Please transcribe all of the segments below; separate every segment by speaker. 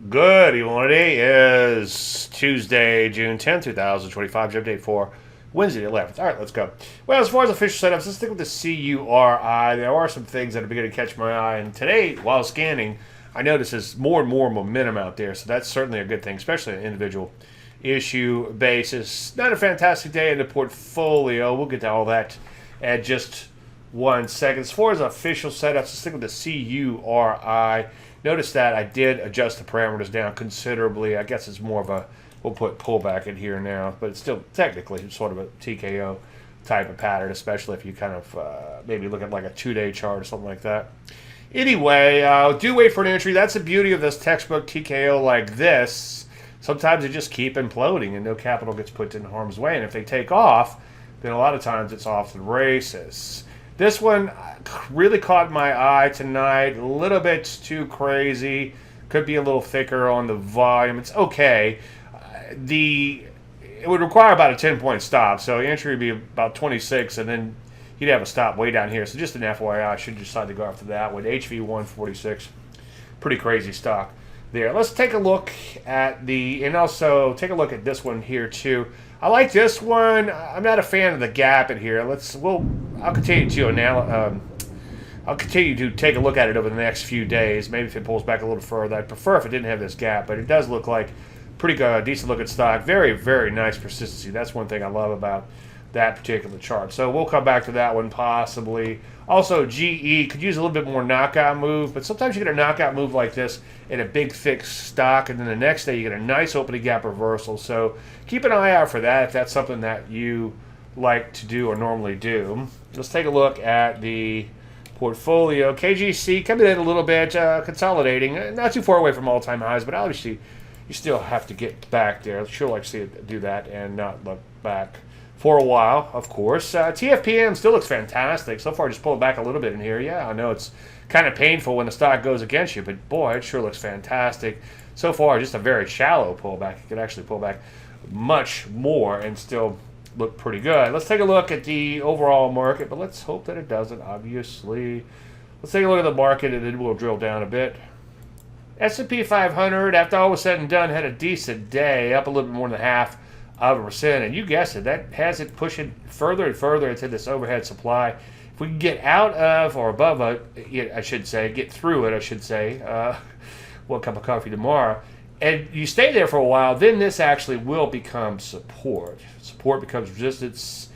Speaker 1: Good evening. Today is Tuesday, June 10th, 2025. Jump date for Wednesday, the 11th. All right, let's go. Well, as far as official setups, let's stick with the CURI. There are some things that are beginning to catch my eye. And today, while scanning, I notice there's more and more momentum out there. So that's certainly a good thing, especially on an individual issue basis. Not a fantastic day in the portfolio. We'll get to all that at just 1 second. As far as official setups, let's stick with the CURI. Notice that I did adjust the parameters down considerably. I guess it's more of a, we'll put pullback in here now, but it's still technically sort of a TKO type of pattern, especially if you kind of maybe look at like a 2-day chart or something like that. Anyway, do wait for an entry. That's the beauty of this textbook TKO like this. Sometimes they just keep imploding and no capital gets put in harm's way. And if they take off, then a lot of times it's off to the races. This one really caught my eye tonight. A little bit too crazy. Could be a little thicker on the volume. It's okay. It would require about a 10-point stop. So the entry would be about 26, and then you'd have a stop way down here. So just an FYI, I should decide to go after that one. HV 146. Pretty crazy stock there. Let's take a look at and also take a look at this one here too. I like this one. I'm not a fan of the gap in here. I'll continue to take a look at it over the next few days. Maybe if it pulls back a little further. I'd prefer if it didn't have this gap, but it does look like pretty good, decent looking stock. Very, very nice persistency. That's one thing I love about that particular chart. So we'll come back to that one possibly. Also, GE could use a little bit more knockout move, but sometimes you get a knockout move like this in a big, thick stock, and then the next day you get a nice opening gap reversal. So keep an eye out for that if that's something that you like to do or normally do. Let's take a look at the portfolio. KGC coming in a little bit, consolidating, not too far away from all-time highs, but obviously you still have to get back there. I'd sure like to see it do that and not look back for a while, of course. TFPM still looks fantastic. So far, just pulled back a little bit in here. Yeah, I know it's kind of painful when the stock goes against you, but boy, it sure looks fantastic. So far, just a very shallow pullback. It could actually pull back much more and still look pretty good. Let's take a look at the overall market, but let's hope that it doesn't, obviously. Let's take a look at the market, and then we'll drill down a bit. S&P 500, after all was said and done, had a decent day, up a little bit more than half of a percent, and you guessed it, that has it pushing further and further into this overhead supply. If we can get out of or above it, I should say, get through it, I should say, one cup of coffee tomorrow, and you stay there for a while, then this actually will become support. Support becomes resistance,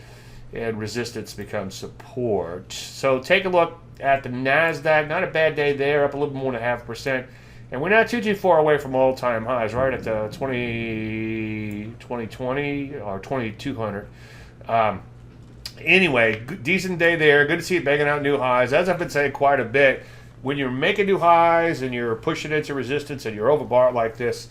Speaker 1: and resistance becomes support. So take a look at the NASDAQ, not a bad day there, up a little more than 0.5%. And we're not too far away from all-time highs, right at the 2020 or 2200. Anyway, decent day there. Good to see it making out new highs. As I've been saying quite a bit, when you're making new highs and you're pushing into resistance and you're overbought like this,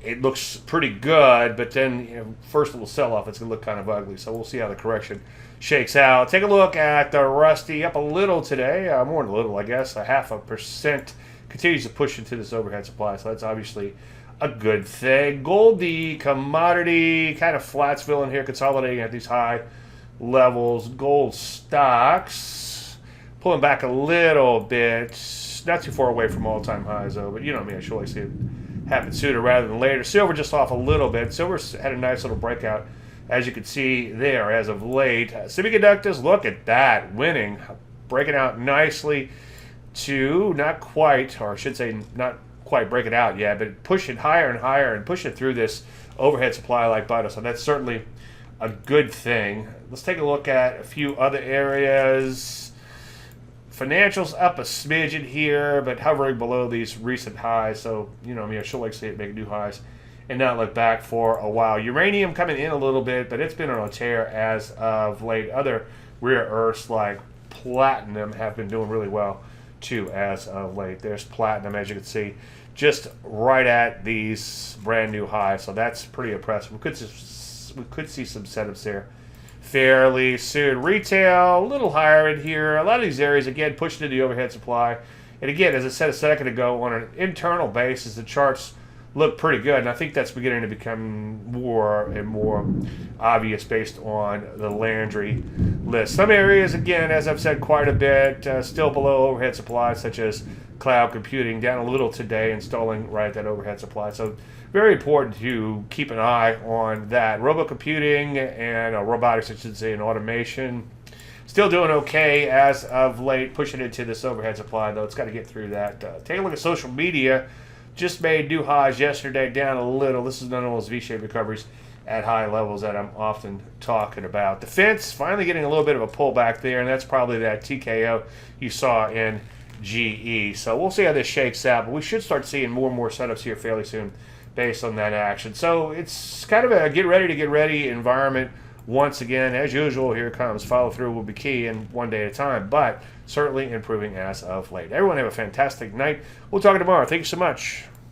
Speaker 1: it looks pretty good. But then, first little sell-off, it's going to look kind of ugly. So we'll see how the correction shakes out. Take a look at the Rusty, up a little today, more than a little, I guess, 0.5%. Continues to push into this overhead supply, so that's obviously a good thing. Gold, the commodity, kind of flats filling here, consolidating at these high levels. Gold stocks pulling back a little bit, not too far away from all-time highs though, but you know me, I surely see it happen sooner rather than later. Silver just off a little bit. Silver had a nice little breakout, as you can see there as of late. Semiconductors, look at that, winning, breaking out nicely to not quite, or I should say not quite break it out yet, but push it higher and higher and push it through this overhead supply like butter. So that's certainly a good thing. Let's take a look at a few other areas. Financials up a smidgen here, but hovering below these recent highs. So, you know, I mean, I sure like to see it make new highs and not look back for a while. Uranium coming in a little bit, but it's been on a tear as of late. Other rare earths like platinum have been doing really well too as of late. There's platinum, as you can see, just right at these brand new highs. So that's pretty impressive. We could see some setups there fairly soon. Retail, a little higher in here. A lot of these areas, again, pushing into the overhead supply. And again, as I said a second ago, on an internal basis, the charts look pretty good, and I think that's beginning to become more and more obvious based on the Landry list. Some areas, again, as I've said quite a bit, still below overhead supply, such as cloud computing down a little today, installing right that overhead supply. So very important to keep an eye on that. Robo computing and robotics, I should say, and automation. Still doing okay as of late, pushing into this overhead supply, though. It's got to get through that. Take a look at social media. Just made new highs yesterday, down a little. This is none of those V-shaped recoveries at high levels that I'm often talking about. Defense finally getting a little bit of a pullback there, and that's probably that TKO you saw in GE. So we'll see how this shakes out, but we should start seeing more and more setups here fairly soon based on that action. So it's kind of a get ready environment. Once again, as usual, here it comes. Follow through will be key, and one day at a time, but certainly improving as of late. Everyone have a fantastic night. We'll talk tomorrow. Thank you so much.